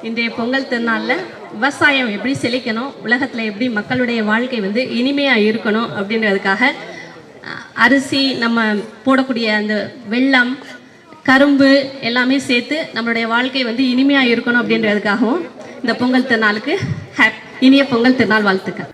இன்றைய பொங்கல் திருநாளில் விவசாயம் எப்படி செழிக்கணும், உலகத்தில் எப்படி மக்களுடைய வாழ்க்கை வந்து இனிமையாக இருக்கணும் அப்படின்றதுக்காக அரிசி, நம்ம போடக்கூடிய அந்த வெல்லம், கரும்பு எல்லாமே சேர்த்து நம்மளுடைய வாழ்க்கை வந்து இனிமையாக இருக்கணும் அப்படின்றதுக்காகவும் இந்த பொங்கல் திருநாளுக்கு இனிய பொங்கல் திருநாள் வாழ்த்துக்கள்.